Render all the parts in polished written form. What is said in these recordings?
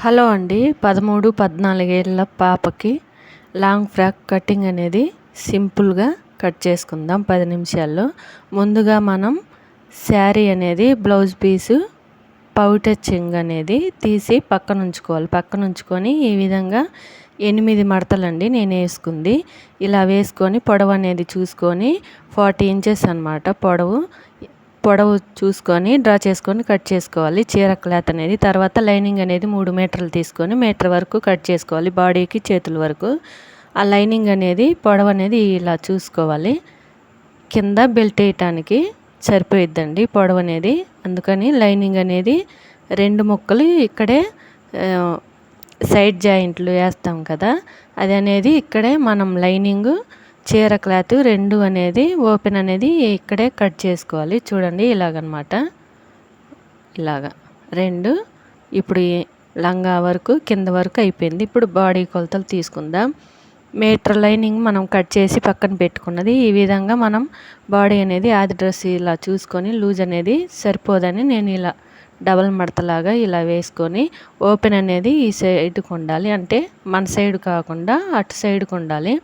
Hello అండి. 13, 14 ఏళ్ల పాపకి లాంగ్ ఫ్రాక్ కటింగ్ అనేది సింపుల్గా కట్ చేసుకుందాం 10 నిమిషాల్లో. ముందుగా మనం శారీ అనేది బ్లౌజ్ పీసు పౌటర్ చెంగు అనేది తీసి పక్కన ఉంచుకోవాలి. పక్కన ఉంచుకొని ఈ విధంగా 8 మడతలండి నేను వేసుకుంది. ఇలా వేసుకొని పొడవు అనేది చూసుకొని 40 ఇంచెస్ అనమాట పొడవు చూసుకొని డ్రా చేసుకొని కట్ చేసుకోవాలి చీర క్లాత్ అనేది. తర్వాత లైనింగ్ అనేది 3 మీటర్లు తీసుకొని మీటర్ వరకు కట్ చేసుకోవాలి, బాడీకి చేతుల వరకు. ఆ లైనింగ్ అనేది పొడవు అనేది ఇలా చూసుకోవాలి. కింద బెల్ట్ వేయటానికి సరిపోయిద్దండి పొడవు అనేది. అందుకని లైనింగ్ అనేది 2 ముక్కలు ఇక్కడే సైడ్ జాయింట్లు వేస్తాం కదా, అది అనేది ఇక్కడే మనం లైనింగ్ చీర క్లాత్ 2 అనేది ఓపెన్ అనేది ఇక్కడే కట్ చేసుకోవాలి. చూడండి ఇలాగనమాట, ఇలాగా 2. ఇప్పుడు లంగా వరకు కింద వరకు అయిపోయింది. ఇప్పుడు బాడీ కొలతలు తీసుకుందాం. మీటర్ లైనింగ్ మనం కట్ చేసి పక్కన పెట్టుకున్నది. ఈ విధంగా మనం బాడీ అనేది ఆది డ్రెస్ ఇలా చూసుకొని లూజ్ అనేది సరిపోదని నేను ఇలా డబల్ మడతలాగా ఇలా వేసుకొని ఓపెన్ అనేది ఈ సైడ్కి ఉండాలి, అంటే మన సైడ్ కాకుండా అటు సైడ్కి ఉండాలి.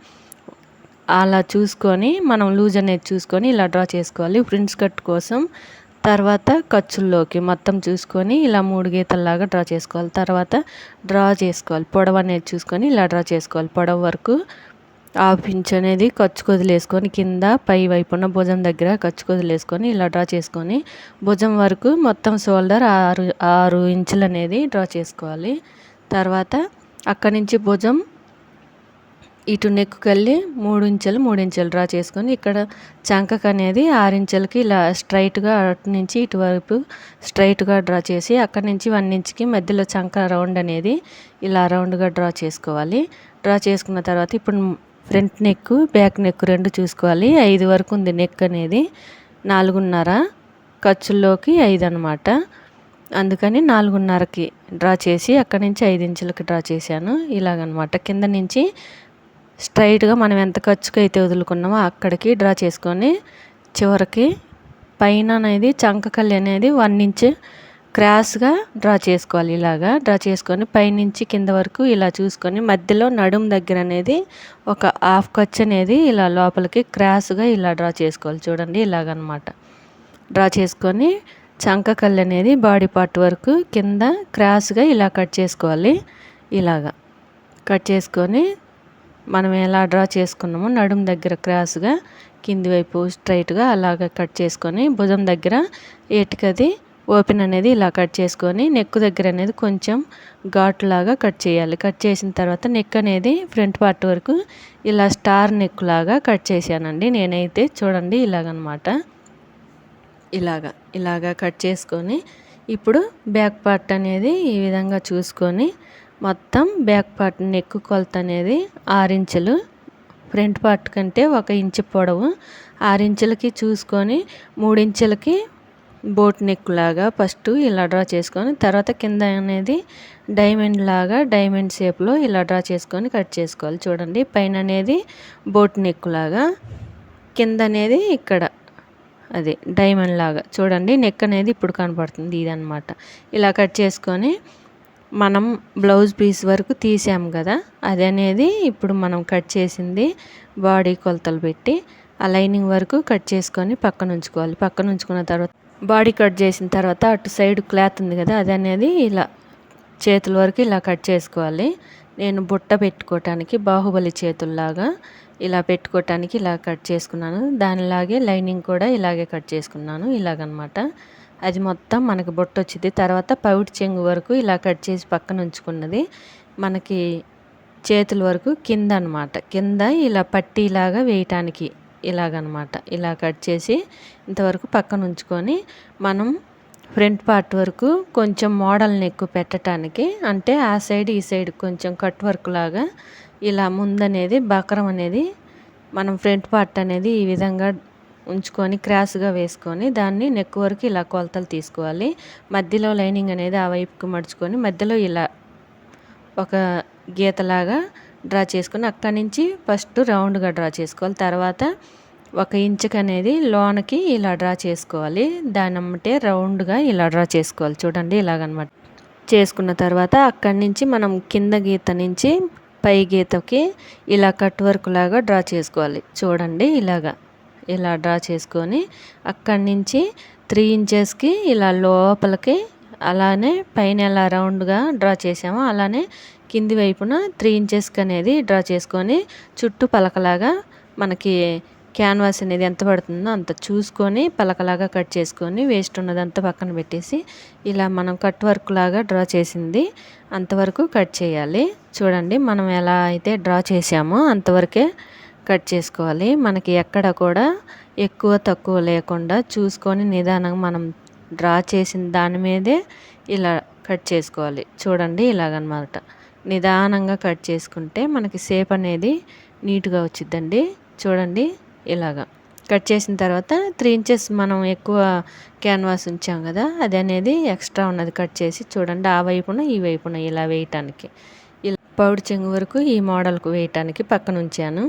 అలా చూసుకొని మనం లూజ్ అనేది చూసుకొని ఇలా డ్రా చేసుకోవాలి ప్రిన్స్ కట్ కోసం. తర్వాత ఖర్చుల్లోకి మొత్తం చూసుకొని ఇలా 3 గీతల్లాగా డ్రా చేసుకోవాలి. తర్వాత డ్రా చేసుకోవాలి పొడవు అనేది చూసుకొని ఇలా డ్రా చేసుకోవాలి. పొడవు వరకు 1/2 ఇంచ్ అనేది ఖర్చు వదిలేసుకొని కింద పై వైపున భుజం దగ్గర ఖర్చు వదిలేసుకొని ఇలా డ్రా చేసుకొని భుజం వరకు మొత్తం షోల్డర్ 6 ఇంచులు అనేది డ్రా చేసుకోవాలి. తర్వాత అక్కడి నుంచి భుజం ఇటు నెక్కు వెళ్ళి 3 ఇంచులు డ్రా చేసుకొని ఇక్కడ చంకకు అనేది 6 ఇంచులకి ఇలా స్ట్రైట్గా అటు నుంచి ఇటు వైపు స్ట్రైట్గా డ్రా చేసి అక్కడి నుంచి 1 ఇంచ్కి మధ్యలో చంక రౌండ్ అనేది ఇలా రౌండ్గా డ్రా చేసుకోవాలి. డ్రా చేసుకున్న తర్వాత ఇప్పుడు ఫ్రంట్ నెక్ బ్యాక్ నెక్ 2 చూసుకోవాలి. 5 వరకు ఉంది నెక్ అనేది, 4.5 ఖర్చుల్లోకి 5 అనమాట. అందుకని 4.5కి డ్రా చేసి అక్కడి నుంచి 5 ఇంచులకి డ్రా చేశాను. ఇలాగనమాట కింద నుంచి స్ట్రైట్గా మనం ఎంత ఖర్చుకు అయితే వదులుకున్నామో అక్కడికి డ్రా చేసుకొని చివరికి పైన అనేది చంకకల్లి అనేది 1 ఇంచ్ క్రాస్గా డ్రా చేసుకోవాలి. ఇలాగా డ్రా చేసుకొని పైనుంచి కింద వరకు ఇలా చూసుకొని మధ్యలో నడుం దగ్గర అనేది ఒక 1/2 ఖర్చు అనేది ఇలా లోపలికి క్రాస్గా ఇలా డ్రా చేసుకోవాలి. చూడండి ఇలాగనమాట డ్రా చేసుకొని చంకకల్లి అనేది బాడీ పార్ట్ వరకు కింద క్రాస్గా ఇలా కట్ చేసుకోవాలి. ఇలాగా కట్ చేసుకొని మనం ఎలా డ్రా చేసుకున్నామో నడుం దగ్గర క్రాస్గా కింది వైపు స్ట్రైట్గా అలాగ కట్ చేసుకొని భుజం దగ్గర ఏటికది ఓపెన్ అనేది ఇలా కట్ చేసుకొని నెక్ దగ్గర అనేది కొంచెం ఘాటులాగా కట్ చేయాలి. కట్ చేసిన తర్వాత నెక్ అనేది ఫ్రంట్ పార్ట్ వరకు ఇలా స్టార్ నెక్ లాగా కట్ చేశానండి నేనైతే. చూడండి ఇలాగనమాట, ఇలాగా కట్ చేసుకొని ఇప్పుడు బ్యాక్ పార్ట్ అనేది ఈ విధంగా చూసుకొని మొత్తం బ్యాక్ పార్ట్ నెక్ కొలత అనేది 6 ఇంచులు, ఫ్రంట్ పార్ట్ కంటే 1 ఇంచు పొడవు 6 ఇంచులకి చూసుకొని 3 ఇంచులకి బోట్ నెక్ లాగా ఫస్ట్ ఇలా డ్రా చేసుకొని తర్వాత కింద అనేది డైమండ్ షేప్లో ఇలా డ్రా చేసుకొని కట్ చేసుకోవాలి. చూడండి పైన అనేది బోట్ నెక్ లాగా, కింద అనేది ఇక్కడ అది డైమండ్ లాగా. చూడండి నెక్ అనేది ఇప్పుడు కనపడుతుంది ఇదనమాట. ఇలా కట్ చేసుకొని మనం బ్లౌజ్ పీస్ వరకు తీసాము కదా, అది అనేది ఇప్పుడు మనం కట్ చేసింది బాడీ కొలతలు పెట్టి ఆ లైనింగ్ వరకు కట్ చేసుకొని పక్కన ఉంచుకోవాలి. పక్కన ఉంచుకున్న తర్వాత బాడీ కట్ చేసిన తర్వాత అటు సైడ్ క్లాత్ ఉంది కదా, అది అనేది ఇలా చేతుల వరకు ఇలా కట్ చేసుకోవాలి. నేను బుట్ట పెట్టుకోవటానికి బాహుబలి చేతుల్లాగా ఇలా పెట్టుకోవటానికి ఇలా కట్ చేసుకున్నాను. దానిలాగే లైనింగ్ కూడా ఇలాగే కట్ చేసుకున్నాను. ఇలాగనమాట అది మొత్తం మనకి బొట్ట వచ్చింది. తర్వాత పౌట్ చెంగు వరకు ఇలా కట్ చేసి పక్కన ఉంచుకున్నది మనకి చేతుల వరకు కింద అనమాట. కింద ఇలా పట్టీలాగా వేయటానికి ఇలాగనమాట ఇలా కట్ చేసి ఇంతవరకు పక్కన ఉంచుకొని మనం ఫ్రంట్ పార్ట్ వరకు కొంచెం మోడల్ నెక్ పెట్టడానికి, అంటే ఆ సైడ్ ఈ సైడ్ కొంచెం కట్ వర్క్ లాగా ఇలా ముందనేది బకరం అనేది మనం ఫ్రంట్ పార్ట్ అనేది ఈ విధంగా ఉంచుకొని క్రాస్గా వేసుకొని దాన్ని నెక్ వరకు ఇలా కొలతలు తీసుకోవాలి. మధ్యలో లైనింగ్ అనేది ఆ వైపుకి మడుచుకొని మధ్యలో ఇలా ఒక గీతలాగా డ్రా చేసుకొని అక్కడి నుంచి ఫస్ట్ రౌండ్గా డ్రా చేసుకోవాలి. తర్వాత 1 ఇంచుకి అనేది లోనకి ఇలా డ్రా చేసుకోవాలి. దాని అమ్మటే రౌండ్గా ఇలా డ్రా చేసుకోవాలి. చూడండి ఇలాగనమాట. చేసుకున్న తర్వాత అక్కడి నుంచి మనం కింద గీత నుంచి పై గీతకి ఇలా కట్ వర్క్ లాగా డ్రా చేసుకోవాలి. చూడండి ఇలా డ్రా చేసుకొని అక్కడి నుంచి 3 ఇంచెస్కి ఇలా లోపలికి, అలానే పైన ఎలా రౌండ్గా డ్రా చేసామో అలానే కింది వైపున 3 ఇంచెస్కి అనేది డ్రా చేసుకొని చుట్టూ పలకలాగా మనకి క్యాన్వాస్ అనేది ఎంత పడుతుందో అంత చూసుకొని పలకలాగా కట్ చేసుకొని వేస్ట్ ఉన్నదంతా పక్కన పెట్టేసి ఇలా మనం కట్ వర్క్ లాగా డ్రా చేసింది అంతవరకు కట్ చేయాలి. చూడండి మనం ఎలా అయితే డ్రా చేసామో అంతవరకే కట్ చేసుకోవాలి. మనకి ఎక్కడ కూడా ఎక్కువ తక్కువ లేకుండా చూసుకొని నిదానంగా మనం డ్రా చేసిన దాని మీదే ఇలా కట్ చేసుకోవాలి. చూడండి ఇలాగనమాట నిదానంగా కట్ చేసుకుంటే మనకి షేప్ అనేది నీట్గా వచ్చిద్దండి. చూడండి ఇలాగా కట్ చేసిన తర్వాత 3 ఇంచెస్ మనం ఎక్కువ క్యాన్వాస్ ఉంచాం కదా, అది అనేది ఎక్స్ట్రా ఉన్నది కట్ చేసి చూడండి ఆ వైపున ఈ వైపున ఇలా వేయటానికి, ఇలా పౌడి చెంగు వరకు ఈ మోడల్కు వేయటానికి పక్కన ఉంచాను.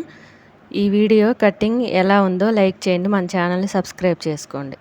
ఈ వీడియో కటింగ్ ఎలా ఉందో లైక్ చేయండి, మన ఛానల్ని సబ్స్క్రైబ్ చేసుకోండి.